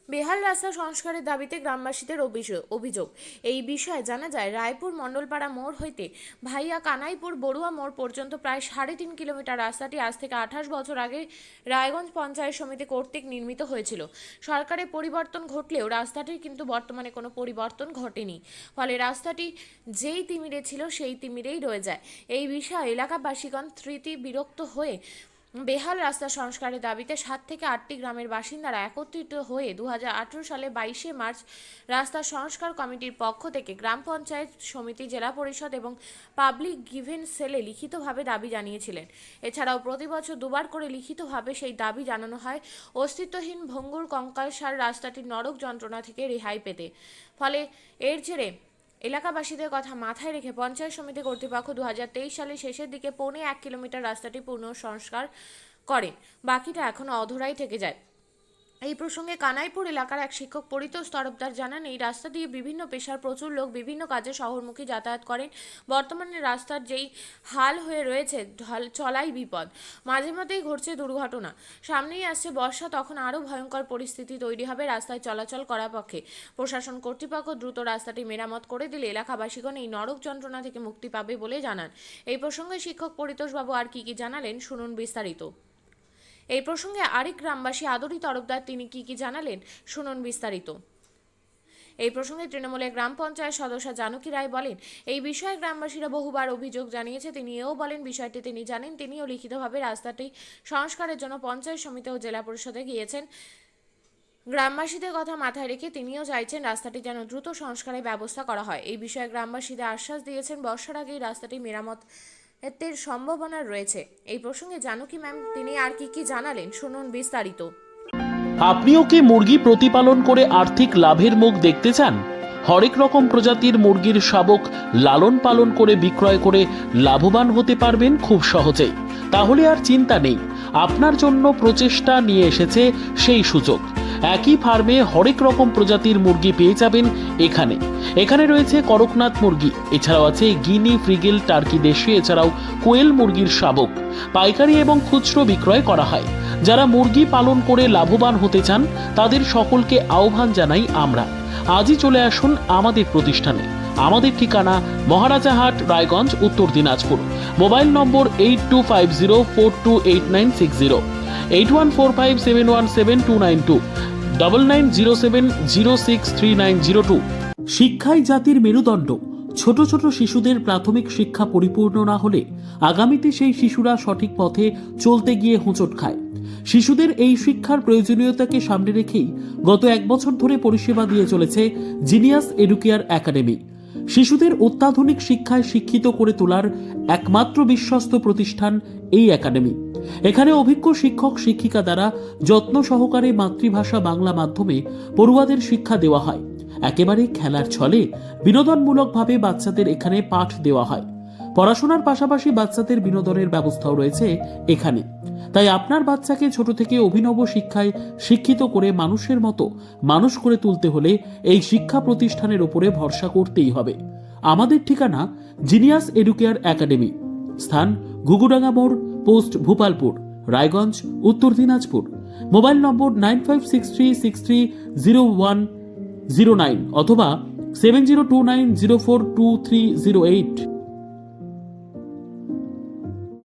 বেহাল রাস্তা সংস্কারের দাবিতে গ্রামবাসীদের অভিযোগ। এই বিষয়ে জানা যায়, রায়পুর মণ্ডলপাড়া মোড় হইতে ভাইয়া কানাইপুর বড়ুয়া মোড় পর্যন্ত প্রায় 3.5 কিলোমিটার রাস্তাটি আজ থেকে 28 বছর আগে রায়গঞ্জ পঞ্চায়েত সমিতি কর্তৃক নির্মিত হয়েছিল। সরকারের পরিবর্তন ঘটলেও রাস্তাটির কিন্তু বর্তমানে কোনো পরিবর্তন ঘটেনি। ফলে রাস্তাটি যেই তিমিরে ছিল সেই তিমিরেই রয়ে যায়। এই বিষয়ে এলাকাবাসীগণ বিরক্ত হয়ে বেহাল রাস্তা সংস্কারের দাবিতে 7 থেকে 8টি গ্রামের বাসিন্দারা একত্রিত হয়ে 2018 সালে 22শে মার্চ রাস্তা সংস্কার কমিটির পক্ষ থেকে গ্রাম পঞ্চায়েত সমিতি, জেলা পরিষদ এবং পাবলিক গ্রিভেন্স সেলে লিখিতভাবে দাবি জানিয়েছিলেন। এছাড়াও প্রতি বছর দুবার করে লিখিতভাবে সেই দাবি জানানো হয় অস্তিত্বহীন ভঙ্গুর কঙ্কালসার রাস্তাটির নরক যন্ত্রণা থেকে রেহাই পেতে। ফলে এর জেরে এলাকাবাসীদের কথা মাথায় রেখে পঞ্চায়েত সমিতি কর্তৃপক্ষ 2023 সালের শেষের দিকে 1.25 কিলোমিটার রাস্তাটি পুনঃ সংস্কার করেন। বাকিটা এখনো অধরাই থেকে যায়। এই প্রসঙ্গে কানাইপুর এলাকার এক শিক্ষক পরিতোষ তরফদার জানান, এই রাস্তা দিয়ে বিভিন্ন পেশার প্রচুর লোক বিভিন্ন কাজে শহরমুখী যাতায়াত করেন। বর্তমানে রাস্তার যেই হাল হয়ে রয়েছে, চলাই বিপদ, মাঝে মধ্যেই ঘটছে দুর্ঘটনা। সামনেই আসছে বর্ষা, তখন আরও ভয়ঙ্কর পরিস্থিতি তৈরি হবে রাস্তায় চলাচল করার পক্ষে। প্রশাসন কর্তৃপক্ষ দ্রুত রাস্তাটি মেরামত করে দিলে এলাকাবাসীগণ এই নরক যন্ত্রণা থেকে মুক্তি পাবে বলে জানান। এই প্রসঙ্গে শিক্ষক পরিতোষবাবু আর কি জানালেন শুনুন বিস্তারিত। এই প্রসঙ্গে আরেক গ্রামবাসী আদরি তরফদার তিনি কি জানালেন শুনুন বিস্তারিত। এই প্রসঙ্গে তৃণমূলের গ্রাম পঞ্চায়েত সদস্য জানকী রায় বলেন, এই বিষয়ে গ্রামবাসীরা বহুবার অভিযোগ জানিয়েছে। তিনি এও বলেন, বিষয়টি তিনি জানেন। তিনিও লিখিতভাবে রাস্তাটি সংস্কারের জন্য পঞ্চায়েত সমিতি ও জেলা পরিষদে গিয়েছেন। গ্রামবাসীদের কথা মাথায় রেখে তিনিও চাইছেন রাস্তাটি যেন দ্রুত সংস্কারের ব্যবস্থা করা হয়। এই বিষয়ে গ্রামবাসীদের আশ্বাস দিয়েছেন বর্ষার আগেই রাস্তাটি মেরামত এর সম্ভাবনা রয়েছে। এই প্রসঙ্গে জানকী ম্যাম তিনি আর কি জানালেন শুনুন বিস্তারিত। আপনিও কি মুরগি প্রতিপালন করে আর্থিক লাভের মুখ দেখতে চান? হরেক রকম প্রজাতির মুরগির শাবক লালন পালন করে বিক্রয় করে লাভবান হতে পারবেন খুব সহজেই। তাহলে আর চিন্তা নেই, আপনার জন্য প্রচেষ্টা নিয়ে এসেছে সেই সুযোগ। একই ফার্মে হরেক রকম প্রজাতির মুরগি পেয়ে যাবেন এখানে রয়েছে করকনাথ মুরগি, এছাড়াও আছে গিনি, ফ্রিগেল, টার্কি দেশি, এছাড়াও কোয়েল মুরগির শাবক পাইকারি এবং খুচরো বিক্রয় করা হয়। যারা মুরগি পালন করে লাভবান হতে চান তাদের সকলকে আহ্বান জানাই আমরা। আজই চলে আসুন আমাদের প্রতিষ্ঠানে। আমাদের ঠিকানা মহারাজাহাট, রায়গঞ্জ, উত্তর দিনাজপুর। মোবাইল নম্বর 8250428960, 8145717292, 9907063902। শিক্ষাই জাতির মেরুদণ্ড। ছোট ছোট শিশুদের প্রাথমিক শিক্ষা পরিপূর্ণ না হলে আগামীতে সেই শিশুরা সঠিক পথে চলতে গিয়ে হোঁচট খায়। শিশুদের এই শিক্ষার প্রয়োজনীয়তাকে সামনে রেখেই গত 1 বছর ধরে পরিষেবা দিয়ে চলেছে জিনিয়াস এডুকেয়ার একাডেমি। শিশুদের অত্যাধুনিক শিক্ষায় শিক্ষিত করে তোলার একমাত্র বিশ্বস্ত প্রতিষ্ঠান এই একাডেমি। এখানে অভিজ্ঞ শিক্ষক শিক্ষিকা দ্বারা যত্ন সহকারে মাতৃভাষা বাংলা মাধ্যমে পড়ুয়াদের শিক্ষা দেওয়া হয়। একেবারে খেলার ছলে বিনোদনমূলকভাবে বাচ্চাদের এখানে পাঠ দেওয়া হয়। পড়াশোনার পাশাপাশি বাচ্চাদের বিনোদনের ব্যবস্থাও রয়েছে এখানে। তাই আপনার বাচ্চাকে ছোট থেকে অভিনব শিক্ষায় শিক্ষিত করে মানুষের মতো মানুষ করে তুলতে হলে এই শিক্ষা প্রতিষ্ঠানের উপরে ভরসা করতেই হবে। আমাদের ঠিকানা জিনিয়াস এডুকেয়ার একাডেমি, স্থান ঘুঘুডাঙ্গা মোড়, পোস্ট ভূপালপুর, রায়গঞ্জ, উত্তর দিনাজপুর। মোবাইল নম্বর 9563630109 অথবা 7029042308।